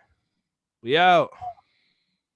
Speaker 1: We out.